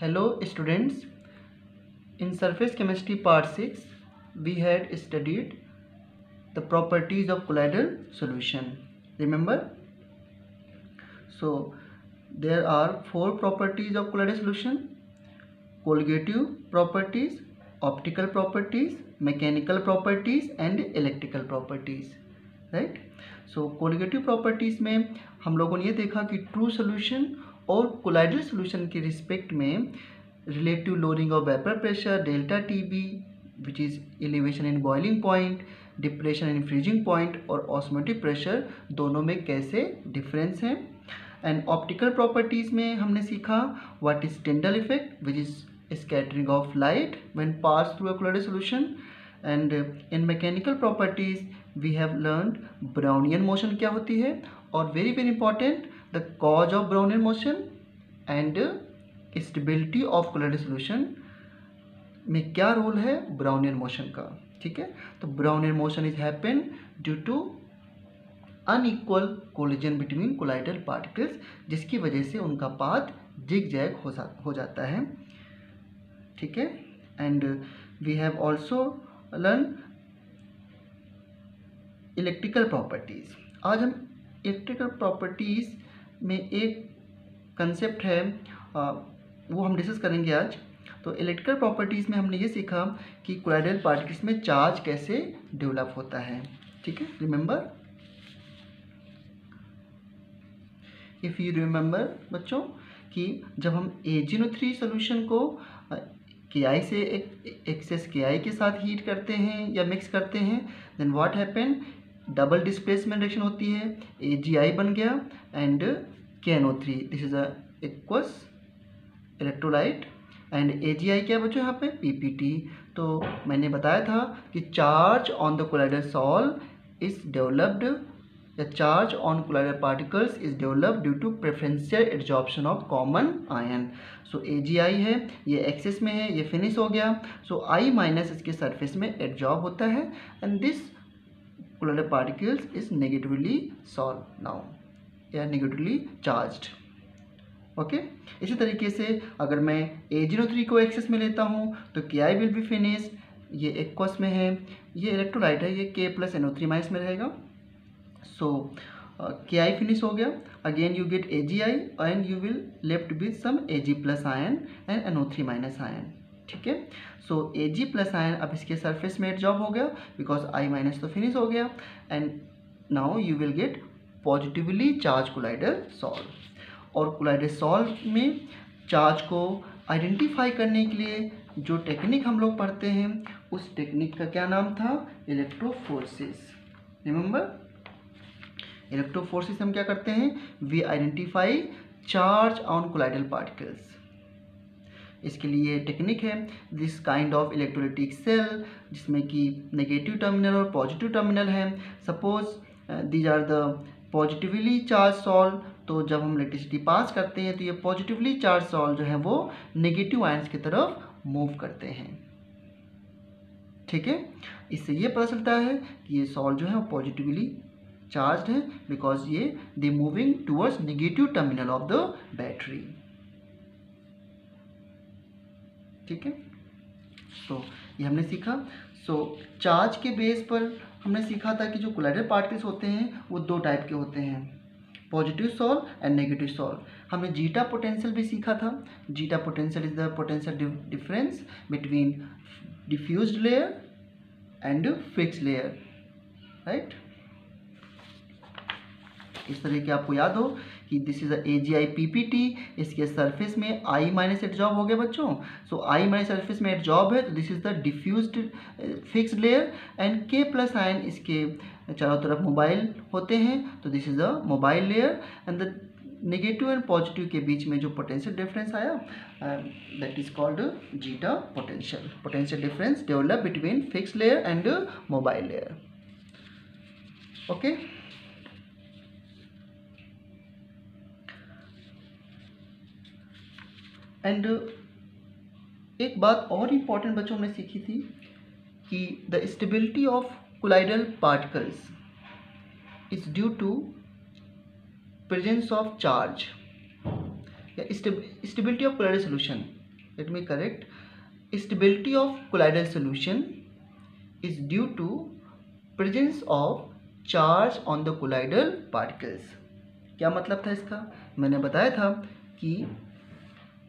Hello students, in surface chemistry part 6 we had studied the properties of colloidal solution. Remember? So there are four properties of colloidal solution: colligative properties, optical properties, mechanical properties and electrical properties. Right. So colligative properties में हम लोगों ने ये देखा कि true solution और colloidal solution के respect में relative lowering of vapour pressure delta TB which is elevation in boiling point, depression in freezing point और ऑस्मोटिक प्रेशर दोनों में कैसे डिफरेंस है. एंड ऑप्टिकल प्रॉपर्टीज़ में हमने सीखा what is Tyndall effect which is scattering of light when pass through a colloidal solution. And in mechanical properties we have learned Brownian motion क्या होती है और very very important the cause of Brownian motion and stability of colloidal solution में क्या role है Brownian motion का. ठीक है. तो Brownian motion is happen due to unequal collision between colloidal particles, जिसकी वजह से उनका पाथ जिग जैग हो जाता है. ठीक है. And we have also learn electrical properties. आज हम इलेक्ट्रिकल प्रॉपर्टीज़ में एक कंसेप्ट है वो हम डिस्कस करेंगे आज. तो इलेक्ट्रिकल प्रॉपर्टीज़ में हमने ये सीखा कि कोलाइडल पार्टिकल्स में चार्ज कैसे डेवलप होता है. ठीक है. रिमेंबर, इफ़ यू रिमेंबर बच्चों कि जब हम AgNO3 सोल्यूशन को Ki से एक्सेस Ki के साथ हीट करते हैं या मिक्स करते हैं, then what happen, double displacement reaction होती है, AgI बन गया and KNO3. This is a aqueous electrolyte and AgI क्या बच्चों यहाँ पे PPT. तो मैंने बताया था कि charge on the colloidal solve is developed, the charge on colloidal particles is developed due to preferential adsorption of common ion. So AgI है, ये एक्सेस में है, ये फिनिश हो गया. So I माइनस इसके सरफेस में एडजॉर्ब होता है and this colloidal particles is negatively solved now या negatively charged. ओके. इसी तरीके से अगर मैं AgNO3 को एक्सेस में लेता हूँ तो Ki will be finished, ये एक्वस में है, ये इलेक्ट्रोलाइट है, ये K प्लस NO3 माइनस में रहेगा. So Ki finish हो गया. Again you get AgI and you will left with some Ag plus ion and NO3 minus ion. ठीक है. So Ag plus ion अब इसके सरफेस में एडजॉर्ब हो गया बिकॉज I माइनस तो फिनिश हो गया and now you will get positively charge colloidal solve. और कोलाइडल सॉल्व में चार्ज को आइडेंटिफाई करने के लिए जो टेक्निक हम लोग पढ़ते हैं उस टेक्निक का क्या नाम था, इलेक्ट्रोफोरेसिस. रिमेंबर, इलेक्ट्रोफोरेसिस हम क्या करते हैं, we identify charge on colloidal particles. इसके लिए टेक्निक है this kind of electrolytic cell जिसमें कि नेगेटिव टर्मिनल और पॉजिटिव टर्मिनल है. Suppose these are the positively charged sol, तो जब हम इलेक्ट्रिसिटी पास करते हैं तो ये पॉजिटिवली चार्ज सॉल्व जो है वो नेगेटिव आयंस की तरफ मूव करते हैं. ठीक है. इससे ये पता चलता है कि ये सॉल्व जो है वो पॉजिटिवली चार्ज है बिकॉज ये दे moving towards negative terminal of the battery. ठीक है. तो ये हमने सीखा. सो चार्ज के बेस पर हमने सीखा था कि जो कोलाइडल पार्टिकल्स होते हैं वो दो टाइप के होते हैं, positive solve and negative solve. हमने जीटा पोटेंशियल भी सीखा था. Zeta potential is the potential difference between diffused layer and fixed layer. Right. इस तरह के आपको याद हो कि दिस इज AgI PPT. इसके सरफेस में I माइनस एडजॉर्ब हो गया बच्चों. सो I माइनस सरफेस में एडजॉर्ब है तो this is the diffused fixed layer and K plus ion इसके चारों तरफ मोबाइल होते हैं तो this is a mobile layer. And the negative and positive के बीच में जो पोटेंशियल डिफरेंस आया that is called zeta potential. Potential difference develop between fixed layer and mobile layer. Okay. And एक बात और इम्पॉर्टेंट बच्चों ने सीखी थी कि the stability of colloidal particles is due to presence of charge या stability of colloidal solution let me correct, stability of colloidal solution is due to presence of charge on the colloidal particles. क्या मतलब था इसका? मैंने बताया था कि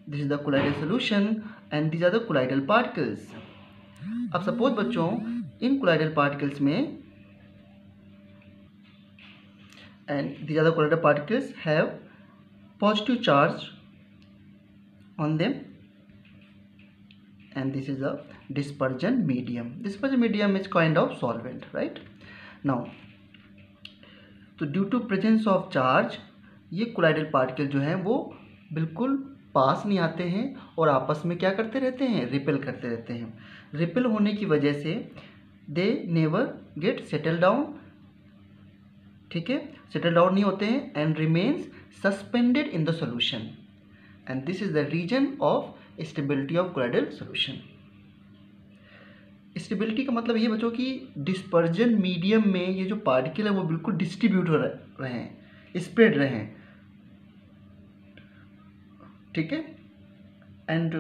this is the colloidal solution and these are the colloidal particles. अब suppose बच्चों इन colloidal particles में and these are the colloidal particles have positive charge on them and this is a dispersion medium. Dispersion medium is kind of solvent, right? Now तो due to presence of charge ये colloidal particle जो हैं वो बिल्कुल पास नहीं आते हैं और आपस में क्या करते रहते हैं, रिपेल करते रहते हैं. रिपेल होने की वजह से they never get settle down, ठीक है, सेटल डाउन नहीं होते हैं and remains suspended in the solution and this is the reason of stability of colloidal solution. Stability का मतलब ये बच्चों कि डिस्पर्जन मीडियम में ये जो पार्टिकल है वो बिल्कुल डिस्ट्रीब्यूट हो रहे हैं, स्प्रेड रहे हैं, ठीक है. एंड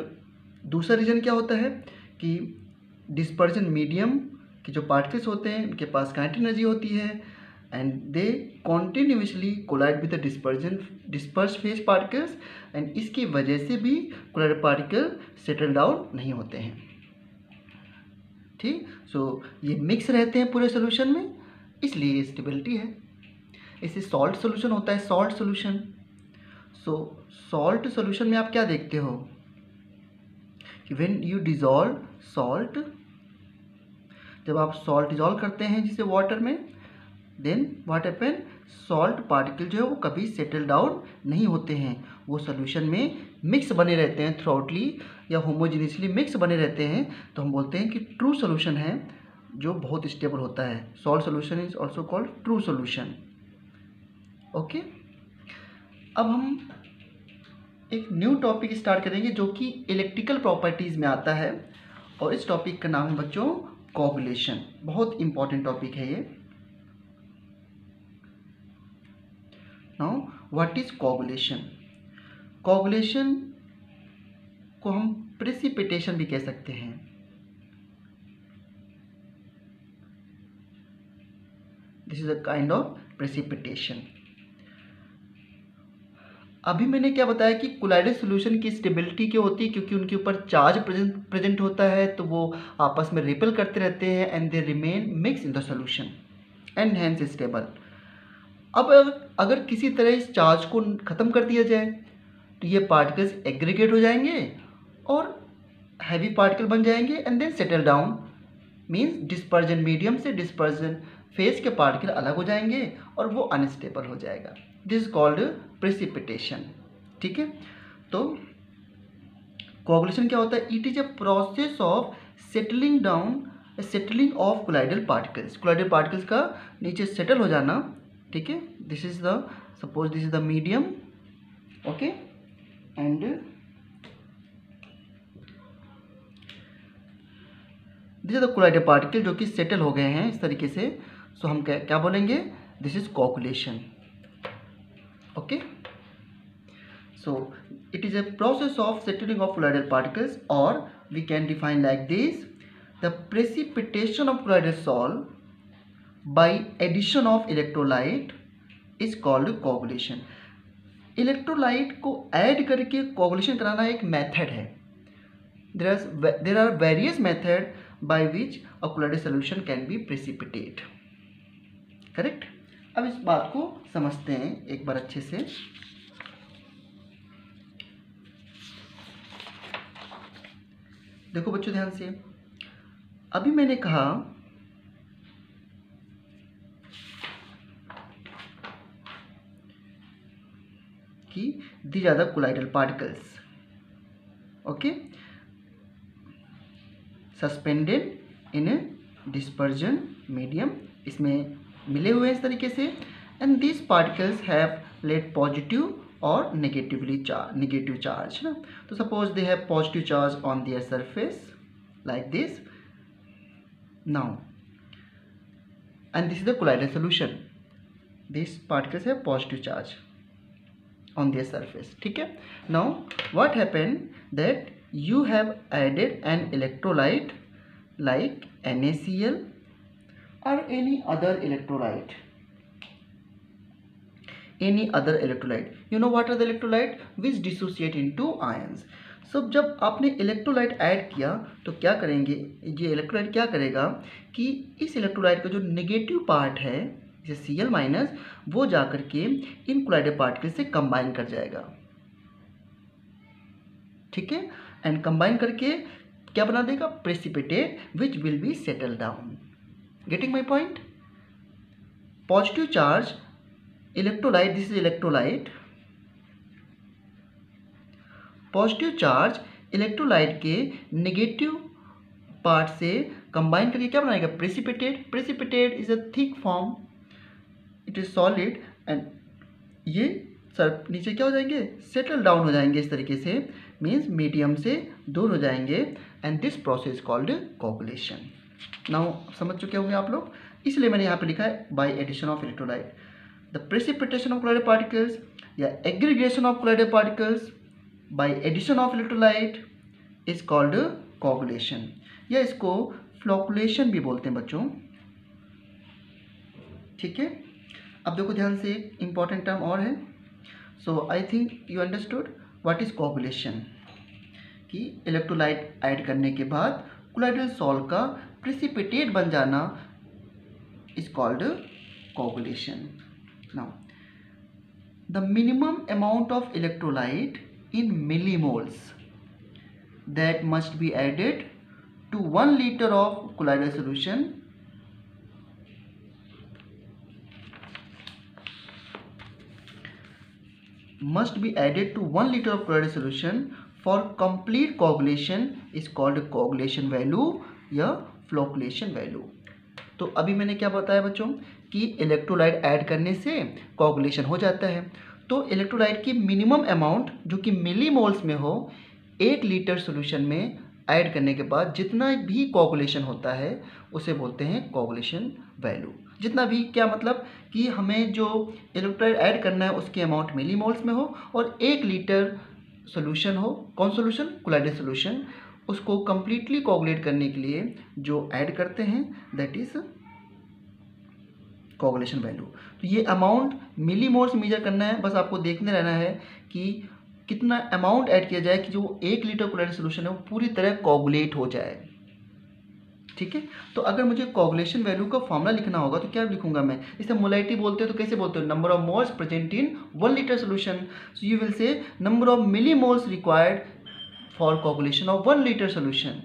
दूसरा रीजन क्या होता है कि डिस्पर्जन मीडियम के जो पार्टिकल्स होते हैं उनके पास काइनेटिक एनर्जी होती है and they continuously collide with the disperse phase particles and इसकी वजह से भी कोलाइड पार्टिकल सेटल डाउन नहीं होते हैं, ठीक. सो ये मिक्स रहते हैं पूरे सोल्यूशन में, इसलिए ये स्टेबिलिटी है. इससे सॉल्ट सोल्यूशन होता है, सॉल्ट सोल्यूशन. सो सॉल्ट सोल्यूशन में आप क्या देखते हो कि व्हेन यू डिजॉल्व सॉल्ट, जब आप सॉल्ट डिजॉल्व करते हैं जिसे वाटर में, then what happen, salt particle जो है वो कभी सेटल डाउन नहीं होते हैं, वो सोल्यूशन में मिक्स बने रहते हैं, थ्रोटली या होमोजीनियसली मिक्स बने रहते हैं. तो हम बोलते हैं कि ट्रू सोल्यूशन है जो बहुत स्टेबल होता है. Salt solution is also called true solution. Okay, अब हम एक न्यू टॉपिक स्टार्ट करेंगे जो कि इलेक्ट्रिकल प्रॉपर्टीज़ में आता है और इस टॉपिक का नाम है बच्चों कोगुलेशन. बहुत इंपॉर्टेंट टॉपिक है ये. Now what is coagulation? Coagulation को हम प्रेसिपिटेशन भी कह सकते हैं. This is a kind of precipitation. अभी मैंने क्या बताया कि कोलाइडल सॉल्यूशन की स्टेबिलिटी क्या होती है, क्योंकि उनके ऊपर चार्ज प्रेजेंट होता है तो वो आपस में रिपेल करते रहते हैं and they remain mix in the solution and hence stable. अब अगर किसी तरह इस चार्ज को ख़त्म कर दिया जाए तो ये पार्टिकल्स एग्रीगेट हो जाएंगे और हैवी पार्टिकल बन जाएंगे and then settle down, means dispersion medium से डिस्पर्जन फेज के पार्टिकल अलग हो जाएंगे और वो अनस्टेबल हो जाएगा. दिस इज कॉल्ड प्रेसिपिटेशन, ठीक है. तो कोगुलेशन क्या होता है? It is a process of settling down, settling of colloidal particles. Colloidal particles का नीचे सेटल हो जाना, ठीक है. This is the, suppose this is the medium, okay, and this is the colloidal particle जो कि सेटल हो गए हैं इस तरीके से. सो हम क्या बोलेंगे? This is coagulation. Okay, so it is a process of settling of colloidal particles, or we can define like this: the precipitation of colloidal salt by addition of electrolyte is called coagulation. Electrolyte को add करके coagulation कराना एक method है. there are various method by which a colloidal solution can be precipitate. Correct? अब इस बात को समझते हैं एक बार अच्छे से. देखो बच्चों ध्यान से, अभी मैंने कहा कि these are the colloidal particles, okay, suspended in a dispersion medium. इसमें मिले हुए इस तरीके से and this particles have let positive और नेगेटिव चार्ज ना. तो suppose they have positive charge on their surface like this now and this is the colloidal solution. This particles have positive charge on their surface, ठीक है. Now what happen that you have added an electrolyte like NaCl or any other electrolyte. You know what are the electrolyte? Which dissociate into ions. So जब आपने electrolyte add किया तो क्या करेंगे, ये electrolyte क्या करेगा कि इस इलेक्ट्रोलाइट का जो नेगेटिव पार्ट है जैसे Cl माइनस, वो जाकर के इन कोलाइडेड पार्टिकल से कंबाइन कर जाएगा, ठीक है, एंड कंबाइन करके क्या बना देगा, precipitate which will be settle down. Getting my point. Positive charge electrolyte, this is electrolyte. Positive charge electrolyte के नेगेटिव पार्ट से कंबाइन करके क्या बनाएगा, precipitate. Precipitate is a thick form, it is solid, and ये sir नीचे क्या हो जाएंगे, सेटल डाउन हो जाएंगे इस तरीके से, मीन्स मीडियम से दूर हो जाएंगे, and this process called coagulation. Now समझ चुके होंगे आप लोग, इसलिए मैंने यहाँ पे लिखा है by addition of electrolyte. The precipitation of colloided particles या aggregation of colloided particles by addition of electrolyte is called coagulation, या इसको फ्लोकुलेशन भी बोलते हैं बच्चों, ठीक है. अब देखो ध्यान से, एक इंपॉर्टेंट टर्म और है. So I think you understood what is coagulation, कि इलेक्ट्रोलाइट ऐड करने के बाद कोलाइडल सॉल्ट का प्रेसिपिटेट बन जाना is called coagulation. Now the minimum amount of electrolyte in millimoles that must be added to 1 liter of colloidal solution for complete coagulation is called coagulation value या flocculation value. तो अभी मैंने क्या बताया बच्चों कि इलेक्ट्रोलाइट ऐड करने से कोगुलेशन हो जाता है. तो इलेक्ट्रोलाइट की मिनिमम अमाउंट जो कि मिलीमोल्स में हो, 1 लीटर सॉल्यूशन में ऐड करने के बाद जितना भी कोगुलेशन होता है उसे बोलते हैं कोगुलेशन वैल्यू. जितना भी क्या मतलब कि हमें जो इलेक्ट्रोलाइट ऐड करना है उसकी अमाउंट मिलीमोल्स में हो और 1 लीटर सॉल्यूशन हो, कौन सॉल्यूशन, कोलाइडल सॉल्यूशन, उसको कंप्लीटली कोगुलेट करने के लिए जो ऐड करते हैं दैट इज कोगुलेशन वैल्यू. तो ये अमाउंट मिलीमोल्स मेजर करना है, बस आपको देखने रहना है कि कितना अमाउंट ऐड किया जाए कि जो 1 लीटर कोलाइडल सॉल्यूशन है वो पूरी तरह कोगुलेट हो जाए, ठीक है. तो अगर मुझे कोगुलेशन वैल्यू का फॉर्मूला लिखना होगा तो क्या लिखूंगा मैं, इसे मोलारिटी बोलते हैं तो कैसे बोलते हो, number of moles present in 1 litre solution. So you will say number of millimoles required for coagulation of 1 litre solution,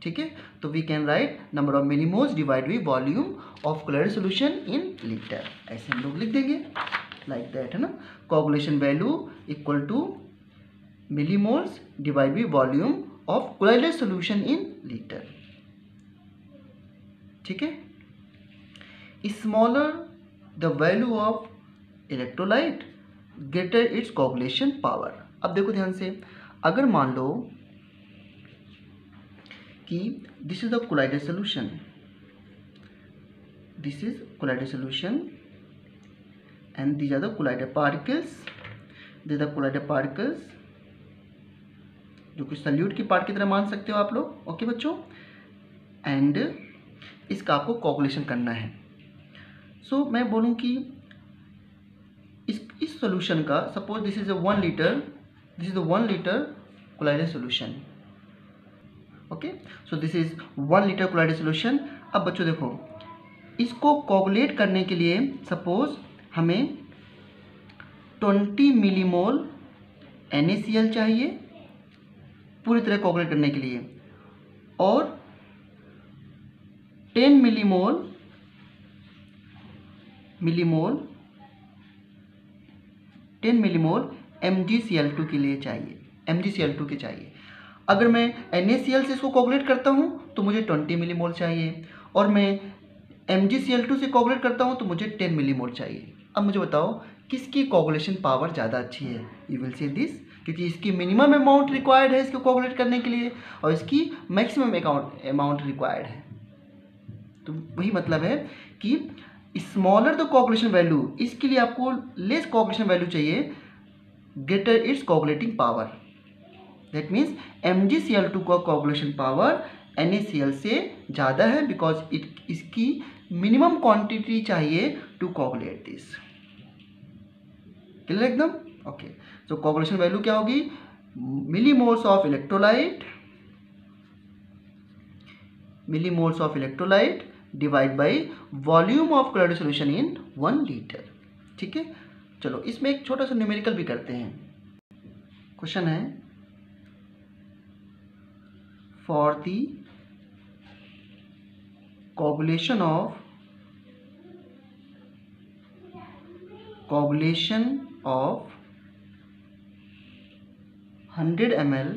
ठीक है. तो we can write number of millimoles divide by volume of colloidal solution in litre, ऐसे हम लोग लिख देंगे like that, है ना. Coagulation value equal to millimoles divide by volume of colloidal solution in litre, ठीक है. Smaller the value of electrolyte greater it's coagulation power. अब देखो ध्यान से, अगर मान लो कि this is the colloidal solution, this is colloidal solution and these are the colloidal particles, these are the colloidal particles जो कि सल्यूट की पार्ट की तरह मान सकते हो आप लोग, ओके बच्चों. एंड इसका आपको कोगुलेशन करना है. सो मैं बोलूँ कि इस सॉल्यूशन का, suppose this is a 1 litre, this is a 1 litre colloidal solution, okay. So this is 1 litre colloidal solution. अब बच्चों देखो, इसको कोगुलेट करने के लिए सपोज हमें 20 मिलीमोल NaCl चाहिए पूरी तरह कोगुलेट करने के लिए, और 10 मिलीमोल MgCl2 के लिए चाहिए, MgCl2 के चाहिए. अगर मैं NaCl से इसको कोगुलेट करता हूँ तो मुझे 20 मिलीमोल चाहिए, और मैं MgCl2 से कोगुलेट करता हूँ तो मुझे 10 मिलीमोल चाहिए. अब मुझे बताओ किसकी कोगुलेशन पावर ज़्यादा अच्छी है. यू विल से दिस, क्योंकि इसकी मिनिमम अमाउंट रिक्वायर्ड है इसको कोगुलेट करने के लिए और इसकी मैक्सिमम अमाउंट रिक्वायर्ड है. तो वही मतलब है कि स्मॉलर द कोगुलेशन वैल्यू, इसके लिए आपको लेस कोगुलेशन वैल्यू चाहिए, greater it's coagulating power. That means MgCl2 का कोगुलेशन पावर NaCl से ज़्यादा है बिकॉज इसकी मिनिमम क्वांटिटी चाहिए टू कोगुलेट दिस। क्लियर एकदम? ओके, सो कोगुलेशन वैल्यू क्या होगी? Millimoles of electrolyte divide by volume of chloride solution in 1 litre. ठीक है, चलो इसमें एक छोटा सा न्यूमेरिकल भी करते हैं। क्वेश्चन है for the coagulation of 100 ml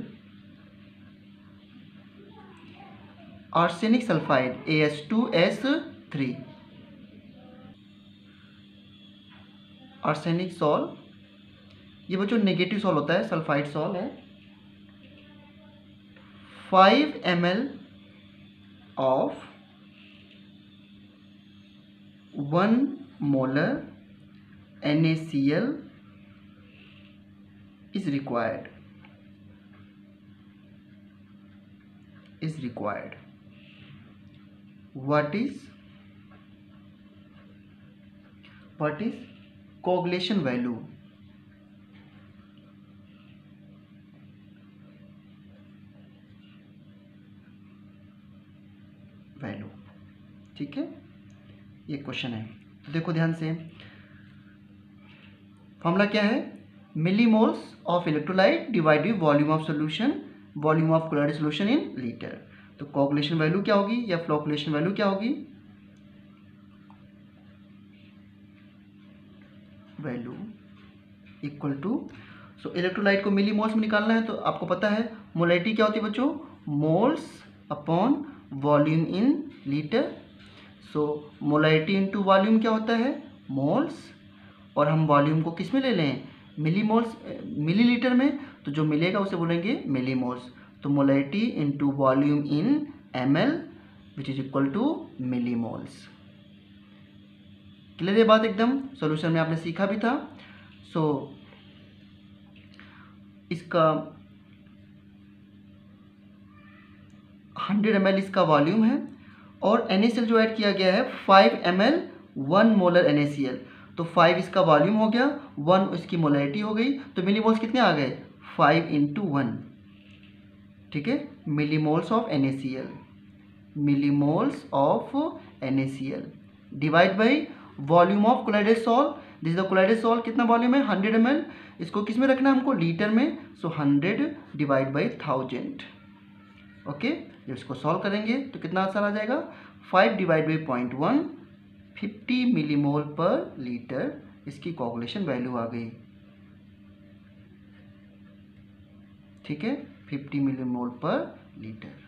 arsenic sulphide AS2S3 arsenic sol, ये बच्चों नेगेटिव सॉल होता है, सल्फाइड सॉल है। 5 ml of 1 molar NaCl is required. What is coagulation value? ठीक है, ये क्वेश्चन है। तो देखो ध्यान से, फॉर्मूला क्या है? Millimoles of electrolyte divided volume of solution, volume of chloride solution in litre. तो कोगुलेशन वैल्यू क्या होगी या फ्लोकुलेशन वैल्यू क्या होगी? Value equal to, so electrolyte को मिलीमोल्स में निकालना है, तो आपको पता है मोलैरिटी क्या होती है बच्चों? Moles upon volume in litre. So molarity into volume क्या होता है? मोल्स, और हम वॉल्यूम को किस में ले लें? मिलीमोल्स, मिलीलीटर में, तो जो मिलेगा उसे बोलेंगे मिलीमोल्स। तो molarity into volume in ml which is equal to millimoles. Clear है बात एकदम? सॉल्यूशन में आपने सीखा भी था। सो इसका 100 ml इसका वॉल्यूम है, और NaCl जो ऐड किया गया है 5 ml 1 मोलर NaCl, तो 5 इसका वॉल्यूम हो गया, 1 इसकी मोलैरिटी हो गई, तो मिलीमोल्स कितने आ गए? 5 इंटू 1। ठीक है, millimoles of NaCl divide by volume of colloidal sol. This is the colloidal sol, कितना वॉल्यूम है? 100 ml, इसको किस में रखना है हमको? लीटर में। सो 100 डिवाइड बाई 1000। ओके, जब इसको सॉल्व करेंगे तो कितना आंसर आ जाएगा? 5 डिवाइड बाई 0.1, 50 मिलीमोल पर लीटर इसकी कोगुलेशन वैल्यू आ गई। ठीक है, 50 मिलीमोल पर लीटर।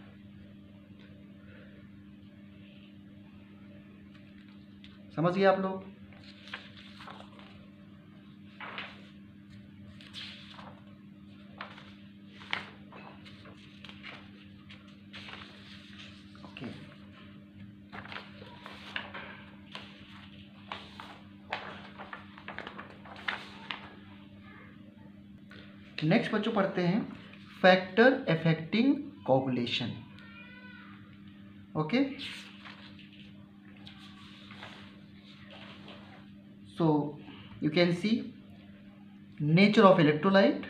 समझ गए आप लोग? ओके, नेक्स्ट बच्चों पढ़ते हैं factor affecting coagulation. Okay, so you can see nature of electrolyte,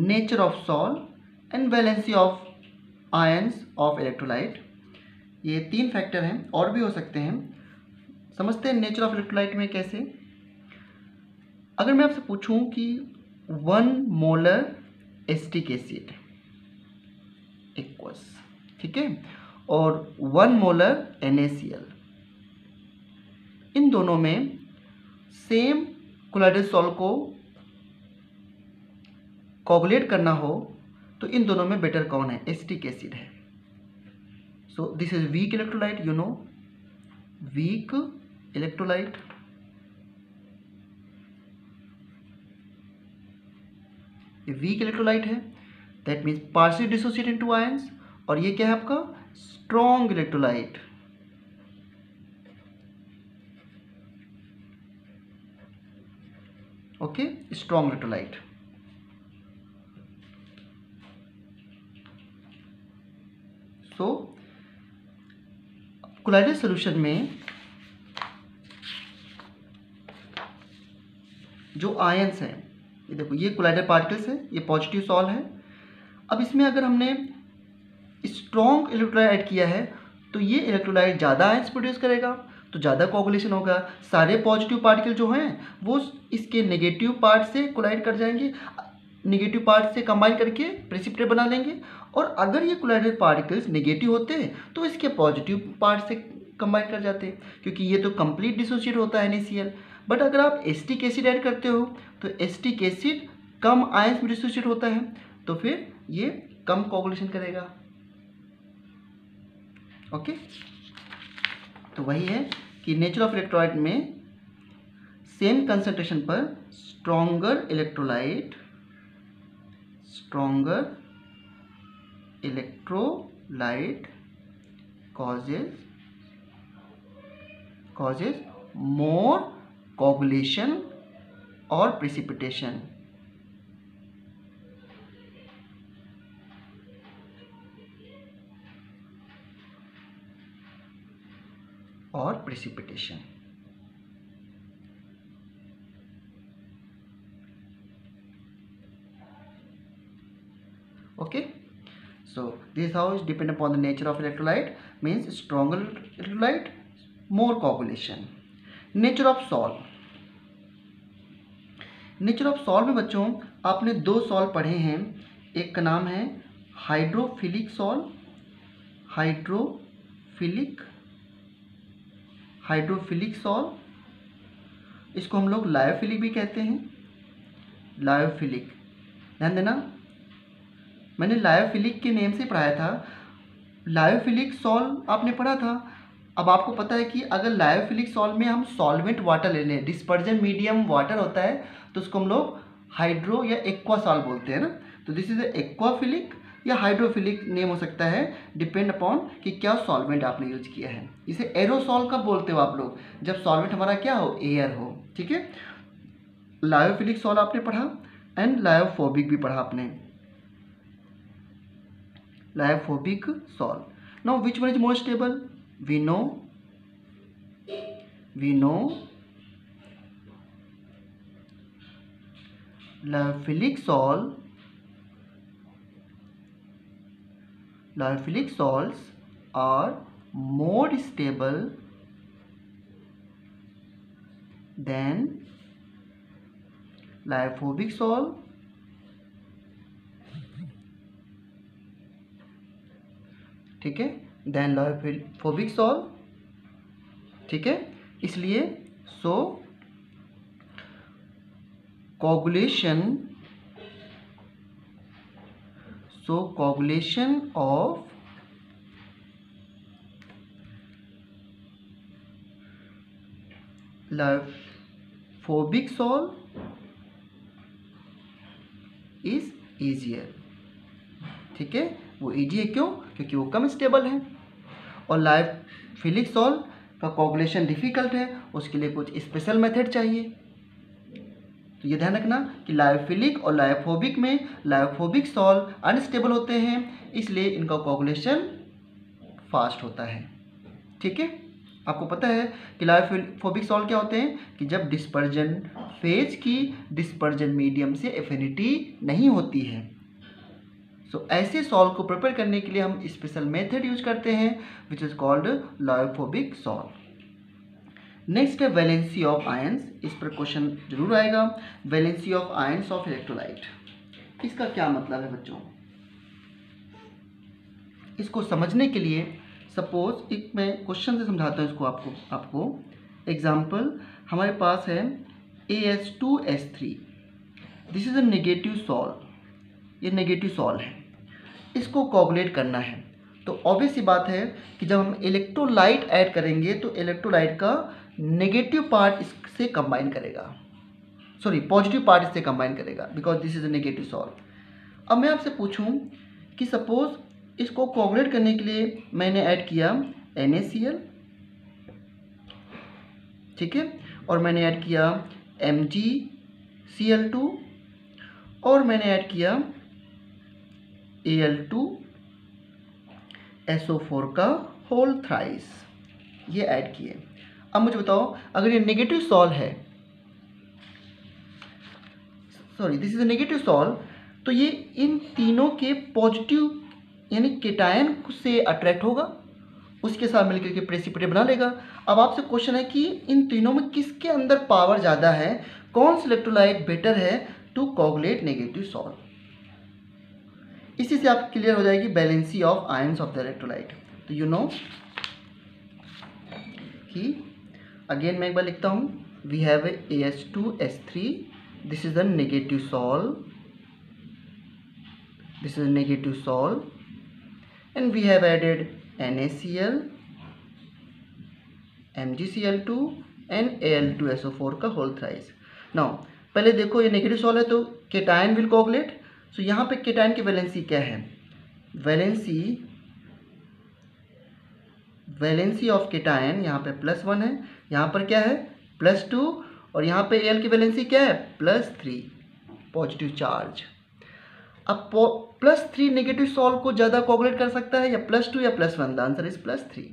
nature of salt and valency of ions of electrolyte। ये 3 फैक्टर हैं, और भी हो सकते हैं। समझते हैं नेचर ऑफ इलेक्ट्रोलाइट में कैसे। अगर मैं आपसे पूछूं कि 1 मोलर एसिटिक एसिड इक्वल्स, ठीक है, और 1 मोलर NaCl, इन दोनों में सेम कोलाइडेड सॉल को कोगुलेट करना हो तो इन दोनों में बेटर कौन है? एसिटिक एसिड है। So this is weak electrolyte, you know, weak electrolyte. ये वीक इलेक्ट्रोलाइट है, that means partially dissociated to ions. और ये क्या है आपका? Strong electrolyte. Okay, strong electrolyte. So colloidal solution में जो आयंस हैं, ये देखो ये कोलाइडल पार्टिकल्स है, ये पॉजिटिव सॉल है। अब इसमें अगर हमने स्ट्रॉन्ग इलेक्ट्रोलाइट ऐड किया है तो ये इलेक्ट्रोलाइट ज़्यादा आयंस प्रोड्यूस करेगा, तो ज़्यादा कोगुलेशन होगा। सारे पॉजिटिव पार्टिकल जो हैं वो इसके नेगेटिव पार्ट से कोलाइड कर जाएंगे, नेगेटिव पार्ट से कंबाइन करके प्रेसिपिटेट बना लेंगे। और अगर ये कोलाइडल पार्टिकल्स नेगेटिव होते तो इसके पॉजिटिव पार्ट से कंबाइन कर जाते, क्योंकि ये तो कंप्लीट डिसोसिएट होता है NaCl। बट अगर आप एसिटिक एसिड ऐड करते हो तो एसिटिक एसिड कम आयंस में डिसोसिएट होता है, तो फिर ये कम कोगुलेशन करेगा। ओके, तो वही है कि नेचर ऑफ इलेक्ट्रोलाइट में सेम कंसंट्रेशन पर stronger electrolyte causes more coagulation or precipitation. Okay, so this is how it depend upon the nature of electrolyte, means stronger electrolyte, more coagulation. Nature of solve, nature of solve में बच्चों आपने दो solve पढ़े हैं। एक का नाम है हाइड्रोफिलिक सॉल्व, हाइड्रोफिलिक सॉल्व, इसको हम लोग लायोफिलिक भी कहते हैं, लायोफिलिक। ध्यान देना, मैंने लायोफिलिक के नेम से पढ़ाया था। लायोफिलिक सॉल्व आपने पढ़ा था। अब आपको पता है कि अगर लायोफिलिक सॉल्व में हम सॉल्वेंट वाटर ले लें, डिस्पर्जन मीडियम वाटर होता है, तो उसको हम लोग हाइड्रो या एक्वा सॉल्व बोलते हैं ना। तो दिस इज एक्वाफिलिक या हाइड्रोफिलिक नेम हो सकता है, डिपेंड अपॉन कि क्या सॉल्वेंट आपने यूज किया है। इसे एरोसॉल कब बोलते हो आप लोग? जब सॉल्वेंट हमारा क्या हो, एयर हो। ठीक है, लायोफिलिक सॉल्व आपने पढ़ा एंड लायोफोबिक भी पढ़ा आपने, lyophobic sol. Now which one is more stable? we know lyophilic salts are more stable than lyophobic sol. ठीक है, देन लायोफोबिक सॉल्व। ठीक है, इसलिए so coagulation of lyophobic sol is easier. ठीक है, वो ईजी है क्यों? क्योंकि वो कम स्टेबल है। और लायोफिलिक सॉल्व का कोगुलेशन डिफिकल्ट है, उसके लिए कुछ स्पेशल मेथड चाहिए। तो ये ध्यान रखना कि लायोफिलिक और लायोफोबिक में लायोफोबिक सॉल्व अनस्टेबल होते हैं, इसलिए इनका कोगुलेशन फास्ट होता है। ठीक है, आपको पता है कि लायोफोबिक सॉल्व क्या होते हैं कि जब डिस्पर्जन फेज की डिस्पर्जन मीडियम से एफिनिटी नहीं होती है। सो ऐसे सॉल्व को प्रिपेयर करने के लिए हम स्पेशल मेथड यूज करते हैं which is called lyophobic sol. Next है वैलेंसी ऑफ आयंस। इस पर क्वेश्चन जरूर आएगा, valency of ions of electrolyte. इसका क्या मतलब है बच्चों? इसको समझने के लिए सपोज एक मैं क्वेश्चन से समझाता हूँ इसको आपको एग्जाम्पल हमारे पास है AS2S3, this is a negative solve, ये नेगेटिव सॉल्व है, इसको कोगुलेट करना है। तो ऑब्वियस सी बात है कि जब हम इलेक्ट्रोलाइट ऐड करेंगे तो इलेक्ट्रोलाइट का नेगेटिव पार्ट इससे कंबाइन करेगा, सॉरी पॉजिटिव पार्ट इससे कंबाइन करेगा, because this is a negative solve. अब मैं आपसे पूछूं कि सपोज इसको कोगुलेट करने के लिए मैंने ऐड किया NaCl, ठीक है, और मैंने ऐड किया MgCl2 और मैंने ऐड किया Al2, SO4 का होल थ्राइस, ये ऐड किए। अब मुझे बताओ अगर ये नेगेटिव सॉल्व है, sorry this is a negative solve, तो ये इन तीनों के पॉजिटिव यानी केटायन से अट्रैक्ट होगा, उसके साथ मिलकर के प्रेसिपिटेट बना लेगा। अब आपसे क्वेश्चन है कि इन तीनों में किसके अंदर पावर ज़्यादा है, कौन सा इलेक्ट्रोलाइट बेटर है टू कोगुलेट नेगेटिव सॉल्व। इसी से आप क्लियर हो जाएगी valency of ions of the electrolyte. तो यू नो कि अगेन मैं एक बार लिखता हूँ, we have AS2S3, this is the negative sol, this is a negative solve, and we have added NaCl, MgCl2 and Al2SO4 का होल थ्राइस। नाउ पहले देखो ये नेगेटिव सॉल्व है तो केटायन विल कोगुलेट। सो यहाँ पे केटायन की वैलेंसी क्या है, वैलेंसी ऑफ केटायन यहाँ पे +1 है, यहाँ पर क्या है +2, और यहाँ पे Al की वैलेंसी क्या है +3, पॉजिटिव चार्ज। अब +3 नेगेटिव सॉल्व को ज़्यादा कोगुलेट कर सकता है या +2 या +1, द आंसर इज +3।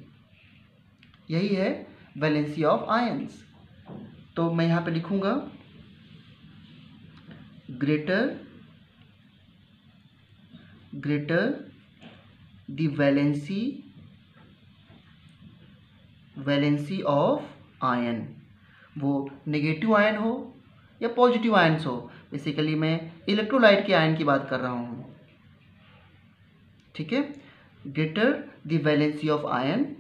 यही है वैलेंसी ऑफ आयंस। तो मैं यहाँ पे लिखूंगा greater the valency of ion, वो नेगेटिव आयन हो या पॉजिटिव आयन्स हो, बेसिकली मैं इलेक्ट्रोलाइट के आयन की बात कर रहा हूँ, ठीक है। Greater the valency of ion,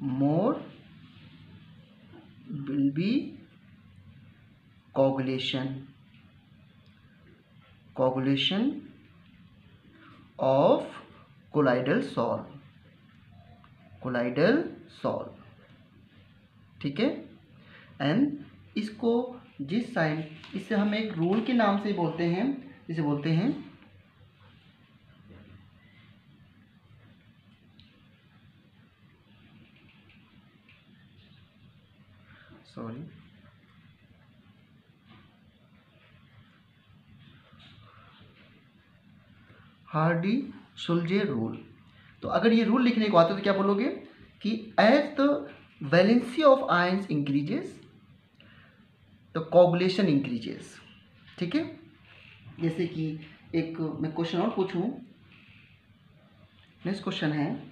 more will be coagulation of colloidal solve, ठीक है। एंड इसको जिस साइन, इसे हम एक रूल के नाम से बोलते हैं, जिसे बोलते हैं हार्डी-सुलजे रूल। तो अगर ये रूल लिखने को आता है तो क्या बोलोगे कि as the valency of ions increases the coagulation increases, ठीक है। जैसे कि एक मैं क्वेश्चन और पूछूं, नेक्स्ट क्वेश्चन है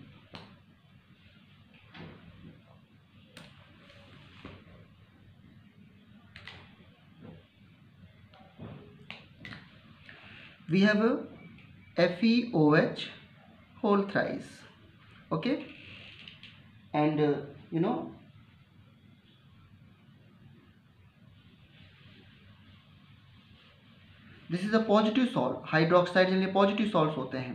we have a FeOH whole thrice, okay, and you know this is a positive salt, hydroxide के लिए पॉजिटिव सॉल्ट होते हैं।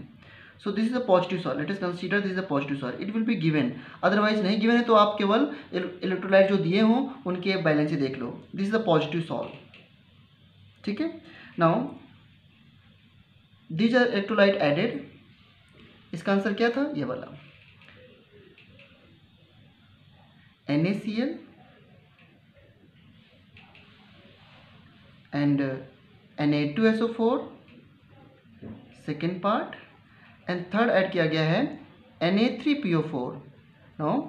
सो this is a positive salt, let us consider this is a positive salt, it will be given, otherwise नहीं given है तो आप केवल electrolyte जो दिए हों उनके बैलेंस ही देख लो। This is a positive salt, ठीक है। Now these are electrolyte added, इसका आंसर क्या था, ये वाला NaCl and Na2SO4 second part, and third add किया गया है Na3PO4। नाउ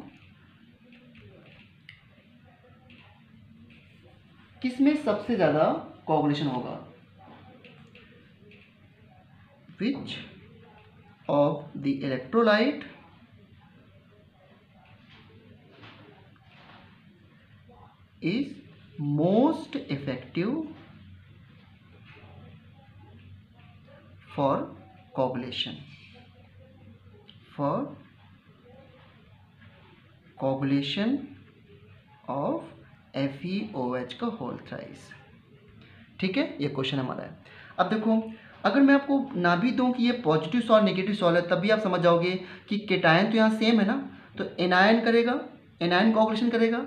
किसमें सबसे ज़्यादा कोगुलेशन होगा, which of the electrolyte is most effective for coagulation of FeOH का होल थ्राइस, ठीक है। ये क्वेश्चन हमारा है। अब देखो अगर मैं आपको ना भी दूं कि ये पॉजिटिव सॉल्व नेगेटिव सॉल्व है, तब भी आप समझ जाओगे कि केटायन तो यहाँ सेम है ना, तो एनायन करेगा, एनायन कोगुलेशन करेगा,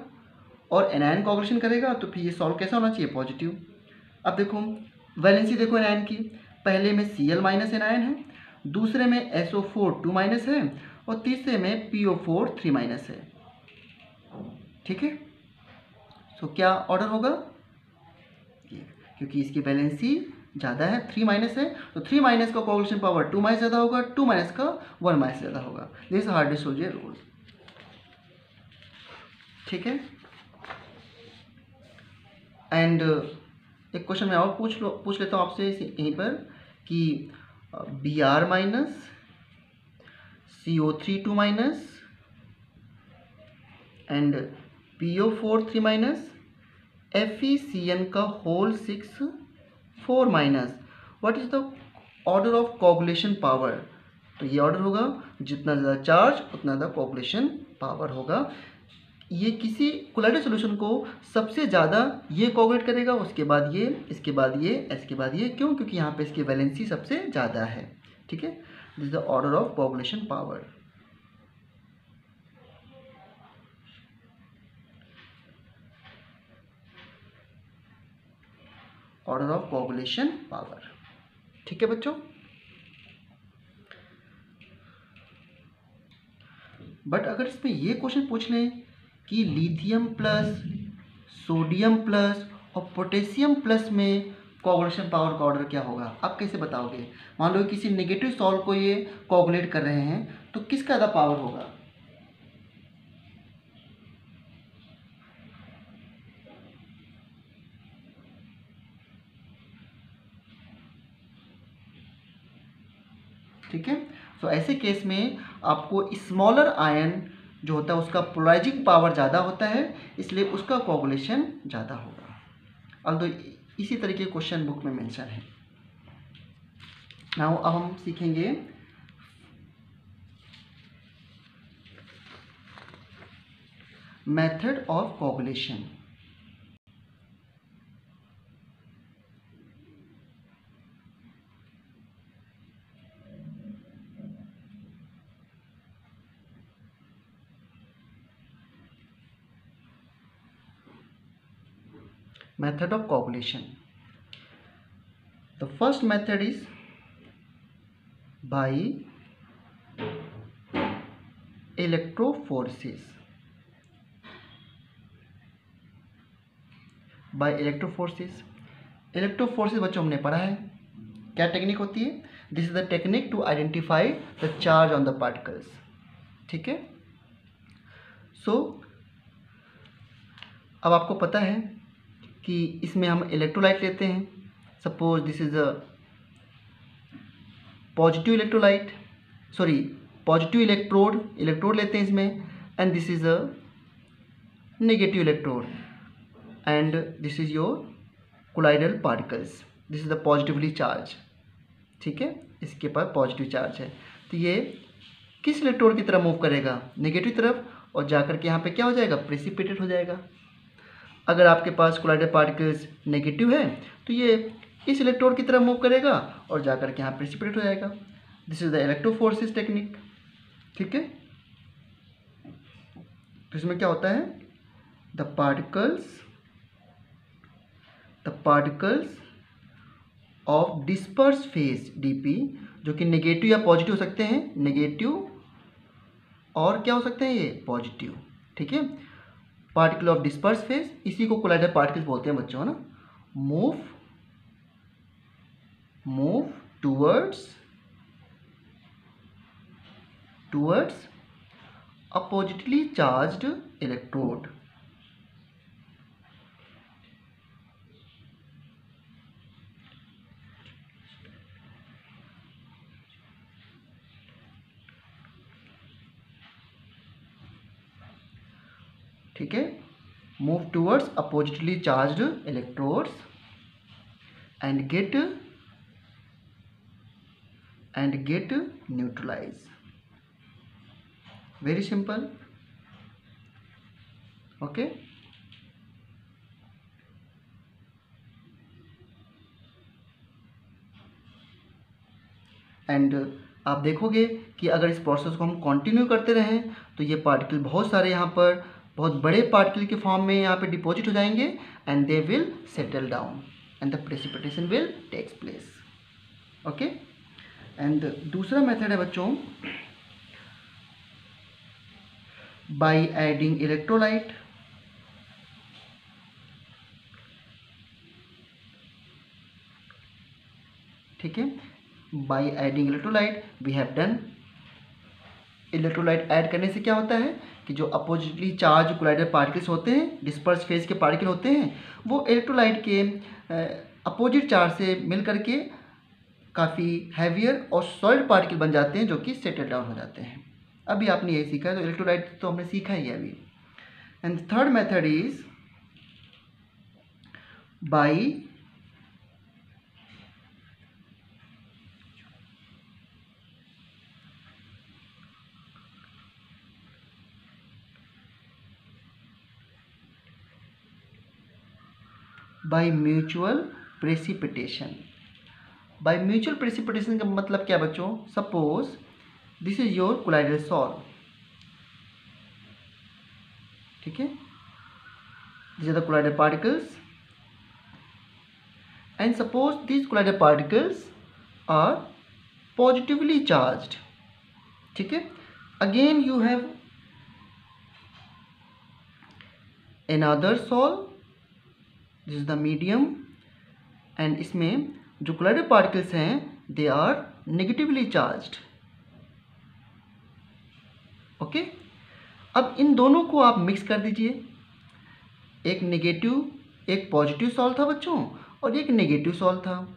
और एनायन कोगुलेशन करेगा तो फिर ये सॉल्व कैसा होना चाहिए, पॉजिटिव। अब देखो वैलेंसी देखो एनायन की, पहले में Cl- एनायन है, दूसरे में SO4 2- है, और तीसरे में PO4 3- है, ठीक है। सो क्या ऑर्डर होगा, क्योंकि इसकी वैलेंसी ज़्यादा है, 3 माइनस है, तो 3 माइनस का कोएफिशिएंट पावर 2 माइनस ज़्यादा होगा, 2 माइनस का 1 माइनस ज़्यादा होगा। This Hardy Schulze rule. ठीक है। एंड एक क्वेश्चन मैं और पूछ लेता हूँ आपसे यहीं पर कि Br minus CO3 2 minus and PO4 3 minus FeCN का whole 6 4 minus, what is the order of coagulation power. तो ये ऑर्डर होगा, जितना ज़्यादा चार्ज उतना ज़्यादा कोगुलेशन पावर होगा। ये किसी कोलाइडल सॉल्यूशन को सबसे ज़्यादा ये कोगुलेट करेगा, उसके बाद ये, इसके बाद ये, इसके बाद ये। क्यों? क्योंकि यहाँ पे इसकी वैलेंसी सबसे ज़्यादा है। ठीक है, this is the order of coagulation power. Order of coagulation power. ठीक है बच्चों। बट अगर इसमें ये क्वेश्चन पूछ लें कि लिथियम प्लस, सोडियम प्लस और पोटेशियम प्लस में कोगुलेशन पावर का ऑर्डर क्या होगा, आप कैसे बताओगे? मान लो किसी नेगेटिव सॉल्ट को ये कोगुलेट कर रहे हैं, तो किसका ज़्यादा पावर होगा? ठीक है। तो ऐसे केस में आपको स्मॉलर आयन जो होता है उसका पोलराइजिंग पावर ज़्यादा होता है, इसलिए उसका कोगुलेशन ज़्यादा होगा। अब इसी तरीके क्वेश्चन बुक में मेंशन है। नाउ अब हम सीखेंगे method of coagulation. Method of coagulation. The first method is by electrophoresis. By electrophoresis. Electrophoresis बच्चों हमने पढ़ा है, क्या टेक्निक होती है? This is the technique to identify the charge on the particles. ठीक है। सो अब आपको पता है कि इसमें हम इलेक्ट्रोलाइट लेते हैं। Suppose this is a positive electrolyte, sorry positive electrode लेते हैं इसमें, and this is a negative electrode, and this is your colloidal particles. This is the positively charge. ठीक है, इसके पास पॉजिटिव चार्ज है, तो ये किस इलेक्ट्रोड की तरफ मूव करेगा? नेगेटिव तरफ, और जाकर के यहाँ पे क्या हो जाएगा? प्रेसिपिटेट हो जाएगा। अगर आपके पास कोलाइडल पार्टिकल्स नेगेटिव है तो ये इस इलेक्ट्रोड की तरफ मूव करेगा और जाकर के यहाँ प्रेसिपिटेट हो जाएगा। This is the electrophoresis technique. ठीक है। तो इसमें क्या होता है? The particles of disperse phase DP, जो कि नेगेटिव या पॉजिटिव हो सकते हैं, नेगेटिव और क्या हो सकते हैं? ये पॉजिटिव। ठीक है। पार्टिकल ऑफ डिस्पर्स फेज, इसी को कोलाइडल पार्टिकल्स बोलते हैं बच्चों, है ना। Move towards oppositely charged electrode. ठीक है। Move towards oppositely charged electrodes and get neutralized. Very simple. Okay. And आप देखोगे कि अगर इस प्रोसेस को हम कंटिन्यू करते रहें तो ये पार्टिकल बहुत सारे यहाँ पर बहुत बड़े पार्टिकल के फॉर्म में यहाँ पे डिपॉजिट हो जाएंगे, and they will settle down and the precipitation will takes place. Okay. And दूसरा मेथड है बच्चों, बाय एडिंग इलेक्ट्रोलाइट। ठीक है। By adding electrolyte we have done. Electrolyte add करने से क्या होता है कि जो अपोजिटली चार्ज कोलाइडल पार्टिकल्स होते हैं, डिस्पर्स फेज के पार्टिकल होते हैं, वो इलेक्ट्रोलाइट के अपोजिट चार्ज से मिल करके काफ़ी हैवियर और सॉलिड पार्टिकल बन जाते हैं जो कि सेटल डाउन हो जाते हैं। अभी आपने यही सीखा है, तो इलेक्ट्रोलाइट तो हमने सीखा ही है अभी। And third method is by mutual precipitation. By mutual precipitation का मतलब क्या बच्चों? Suppose this is your colloidal solve, ठीक है, these are the collider particles and suppose these collider particles are positively charged, ठीक है। again you have another solve, this is the medium and इसमें जो collider particles हैं they are negatively charged, okay. अब इन दोनों को आप मिक्स कर दीजिए, एक नेगेटिव एक पॉजिटिव सॉल्व था बच्चों और एक नेगेटिव सॉल्व था।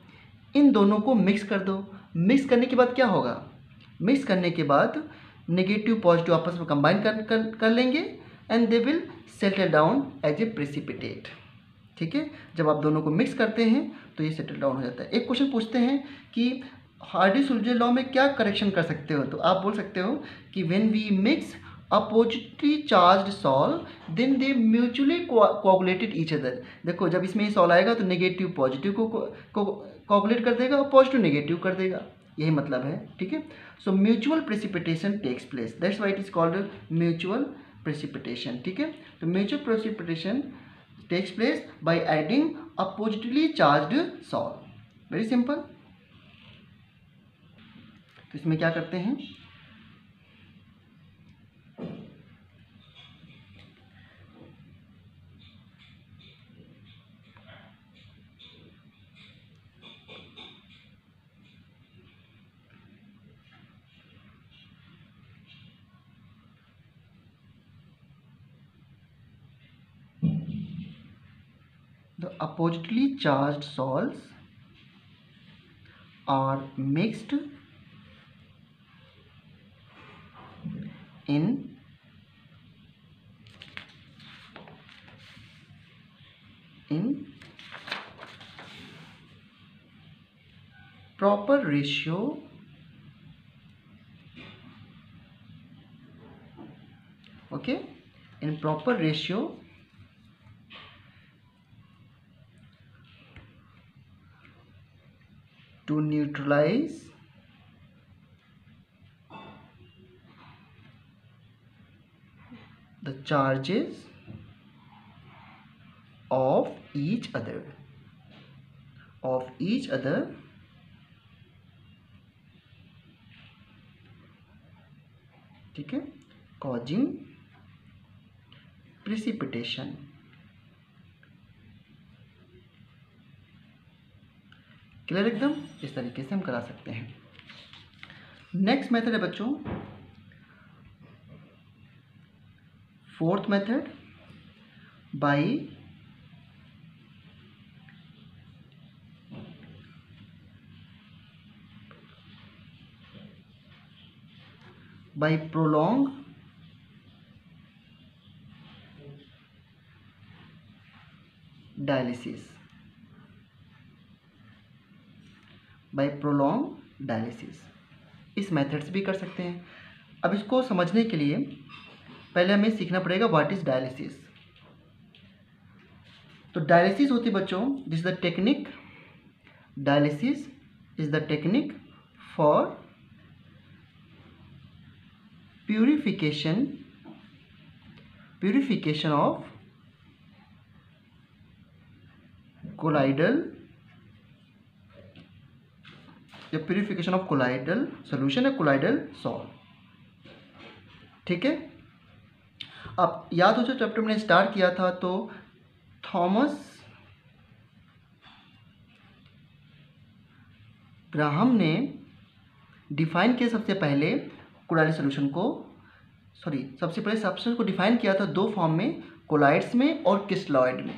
इन दोनों को मिक्स कर दो। मिक्स करने के बाद क्या होगा? मिक्स करने के बाद नेगेटिव पॉजिटिव आपस में कंबाइन कर लेंगे and they will settle down as a precipitate, ठीक है। जब आप दोनों को मिक्स करते हैं तो ये सेटल डाउन हो जाता है। एक क्वेश्चन पूछते हैं कि हार्डी-सुलजे लॉ में क्या करेक्शन कर सकते हो, तो आप बोल सकते हो कि when we mix oppositely charged sol then they mutually coagulated each other. देखो जब इसमें सॉल्व आएगा तो नेगेटिव पॉजिटिव को कोगुलेट कर देगा और पॉजिटिव नेगेटिव कर देगा, यही मतलब है, ठीक है। So mutual precipitation takes place, that's why it is called mutual precipitation, ठीक है। तो mutual precipitation takes place by adding oppositely charged sol, very simple. तो इसमें क्या करते हैं, the oppositely charged salts are mixed in proper ratio okay, in proper ratio to neutralize the charges of each other ठीक है, causing precipitation। Clear एकदम? इस तरीके से हम करा सकते हैं। नेक्स्ट मेथड है बच्चों fourth method, by prolonged dialysis, by prolong dialysis. इस मेथड से भी कर सकते हैं। अब इसको समझने के लिए पहले हमें सीखना पड़ेगा व्हाट इज डायलिसिस। तो डायलिसिस होती है बच्चों, this is the technique, dialysis is the technique for purification of colloidal या प्यूरिफिकेशन ऑफ कोलाइडल सोल्यूशन है, कोलाइडल सॉल्व, ठीक है। आप याद हो जो चैप्टर मैंने स्टार्ट किया था, तो थॉमस ग्राहम ने डिफाइन किया सबसे पहले कोलाइडल सॉल्यूशन को, सबसे पहले सब्सटेंस को डिफाइन किया था दो फॉर्म में, कोलाइड्स में और क्रिस्टलॉइड में।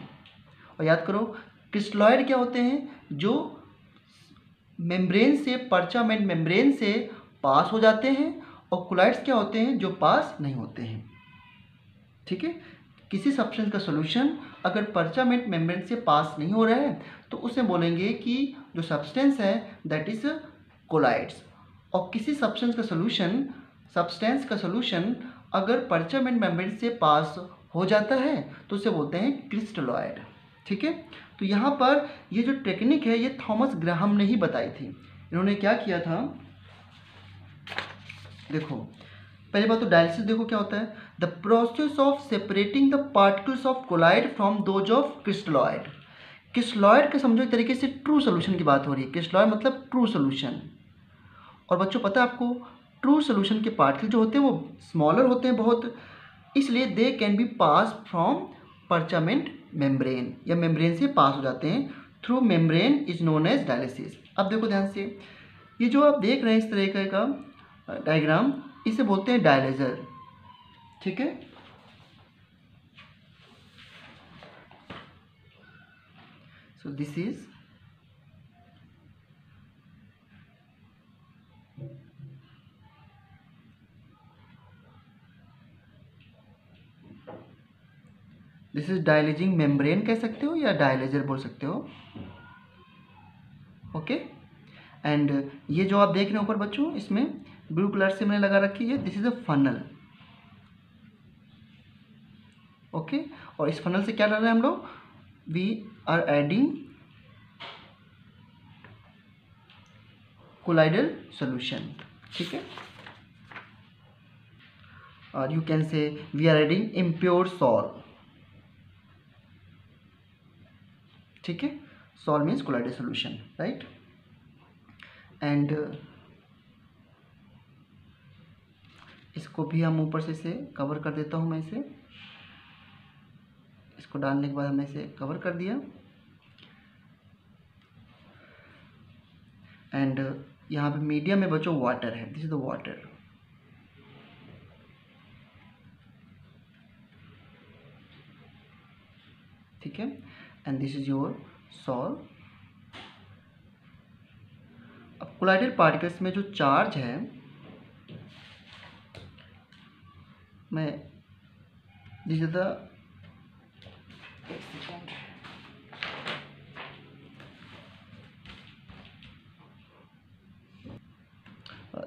और याद करो क्रिस्टलॉइड क्या होते हैं, जो मेम्ब्रेन से, परचामेंट मेम्ब्रेन से पास हो जाते हैं, और कोलाइड्स क्या होते हैं, जो पास नहीं होते हैं। ठीक है, किसी सब्सटेंस का सॉल्यूशन अगर परचामेंट मेम्ब्रेन से पास नहीं हो रहा है तो उसे बोलेंगे कि जो सब्सटेंस है दैट इज कोलाइड्स। और किसी सब्सटेंस का सॉल्यूशन अगर परचामेंट मेम्ब्रेन से पास हो जाता है तो उसे बोलते हैं क्रिस्टलॉइड। ठीक है, तो यहाँ पर ये जो टेक्निक है ये थॉमस ग्राहम ने ही बताई थी। इन्होंने क्या किया था, देखो पहली बात तो डायलिसिस देखो क्या होता है, the process of separating the particles of colloid from those of crystalloid. Crystalloid के समझो एक तरीके से ट्रू सोल्यूशन की बात हो रही है, क्रिस्टलॉइड मतलब ट्रू सोल्यूशन। और बच्चों पता है आपको ट्रू सोल्यूशन के पार्टिकल जो होते हैं वो स्मॉलर होते हैं बहुत, इसलिए they can be pass from parchment membrane, या मेम्ब्रेन से पास हो जाते हैं through membrane is known as dialysis. अब देखो ध्यान से, ये जो आप देख रहे हैं इस तरीके का डायग्राम, इसे बोलते हैं डायलेजर। ठीक है, सो दिस इज डायलेजिंग मेम्ब्रेन कह सकते हो या डायलेजर बोल सकते हो। ओके, एंड ये जो आप देख रहे हो ऊपर बच्चों, इसमें ब्लू कलर से मैंने लगा रखी है, this is a funnel. Okay, और इस फनल से क्या डाल रहे हैं हम लोग, we are adding colloidal solution. ठीक है, और you can say we are adding impure salt. ठीक है, salt means colloidal solution, right. And इसको भी हम ऊपर से इसे कवर कर देता हूँ मैं, इसको डालने के बाद हमने इसे कवर कर दिया। एंड यहाँ पे मीडियम में बच्चों वाटर है, दिस इज द वाटर। ठीक है, and this is your salt. अब कोलाइडल पार्टिकल्स में जो चार्ज है, मैं this is the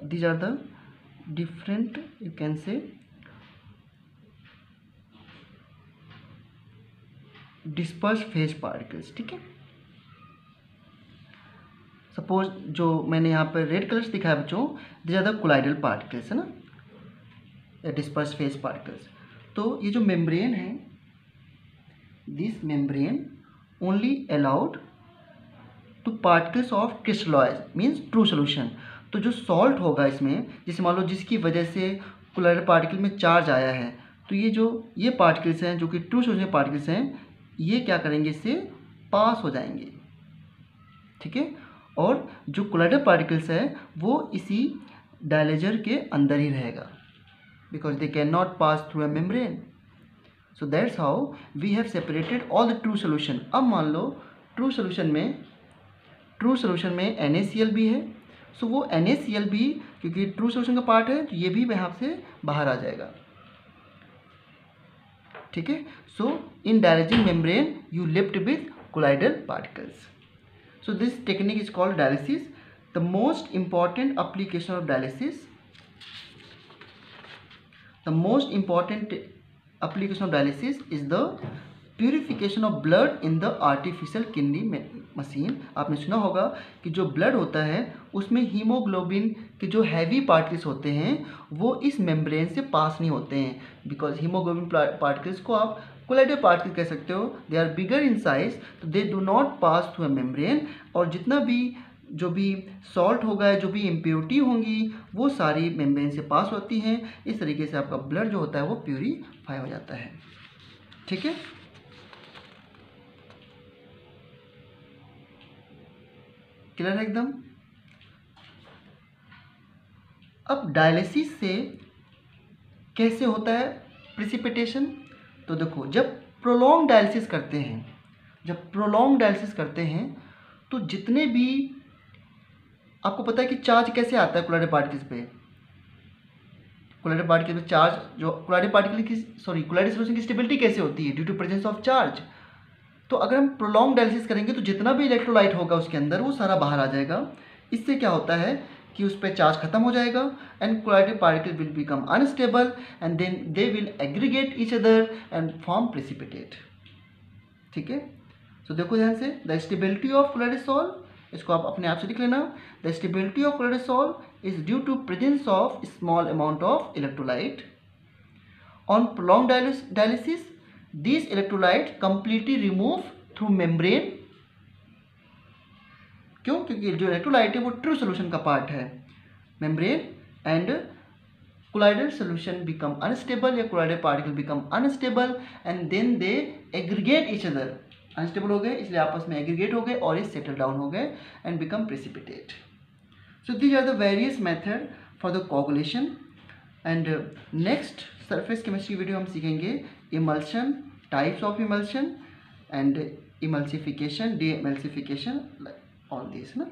these are the different, you can say, dispersed phase particles। ठीक है, सपोज जो मैंने यहाँ पर रेड कलर्स दिखाया बच्चों, these are the colloidal particles है ना, या dispersed phase particles। तो ये जो मेम्ब्रेन है, this membrane only allowed to particles of crystalloid means true solution। तो जो सॉल्ट होगा इसमें, जैसे मान लो जिसकी वजह से कोलाइडल पार्टिकल में चार्ज आया है, तो ये पार्टिकल्स हैं जो कि ट्रू सोल्यूशन पार्टिकल्स हैं, ये क्या करेंगे, इससे पास हो जाएंगे। ठीक है, और जो कोलाइडल पार्टिकल्स है वो इसी डायलेजर के अंदर ही रहेगा, because they can not pass through a membrane. So that's how we have separated all the true solution. अब मान लो ट्रू सोल्यूशन में NaCl भी है, सो वो NaCl भी क्योंकि ट्रू सोल्यूशन का पार्ट है तो ये भी यहाँ से बाहर आ जाएगा। ठीक है, so in dialysing membrane you left with colloidal particles. So this technique is called dialysis. The most important application of dialysis, the most important application of dialysis is the purification of blood in the artificial kidney machine। आपने सुना होगा कि जो blood होता है उसमें haemoglobin के जो हैवी पार्टिकल्स होते हैं वो इस मेम्ब्रेन से पास नहीं होते हैं, बिकॉज हीमोग्लोबिन पार्टिकल्स को आप कोलाइडल पार्टिकल कह सकते हो, they are bigger in size, तो they do not pass through a membrane. और जितना भी जो भी सॉल्ट होगा, जो भी इम्प्योरिटी होंगी, वो सारी मेम्ब्रेन से पास होती हैं। इस तरीके से आपका ब्लड जो होता है वो प्यूरीफाई हो जाता है। ठीक है, क्लियर है एकदम। अब डायलिसिस से कैसे होता है प्रिसिपिटेशन? तो देखो, जब प्रोलॉन्ग डायलिसिस करते हैं तो जितने भी, आपको पता है कि चार्ज कैसे आता है कोलाइडल पार्टिकल्स पे? कोलाइडल पार्टिकल पे चार्ज, जो कोलाइडल सॉल्यूशन की स्टेबिलिटी कैसे होती है? Due to presence of charge. तो अगर हम प्रोलॉन्ग डायलिसिस करेंगे तो जितना भी इलेक्ट्रोलाइट होगा उसके अंदर वो सारा बाहर आ जाएगा। इससे क्या होता है कि उस पर चार्ज खत्म हो जाएगा and colloidal particle will become unstable and then they will aggregate each other and form precipitate. ठीक है, तो देखो ध्यान से, the stability of colloidal salt, इसको आप अपने आप से लिख लेना। The stability of colloidal salt is due to presence of small amount of electrolyte. On prolong dialysis these electrolytes completely remove through membrane। क्यों? क्योंकि जो इलेक्ट्रोलाइट है वो ट्रू सोल्यूशन का पार्ट है, membrane, and colloidal solution become unstable या colloidal particle become unstable and then they aggregate each other. Unstable हो गए इसलिए आपस में एग्रीगेट हो गए और ये सेटल डाउन हो गए and become precipitate. So these are the various method for the coagulation. And next surface chemistry video हम सीखेंगे emulsion, types of emulsion and emulsification, de-emulsification, like all these ना।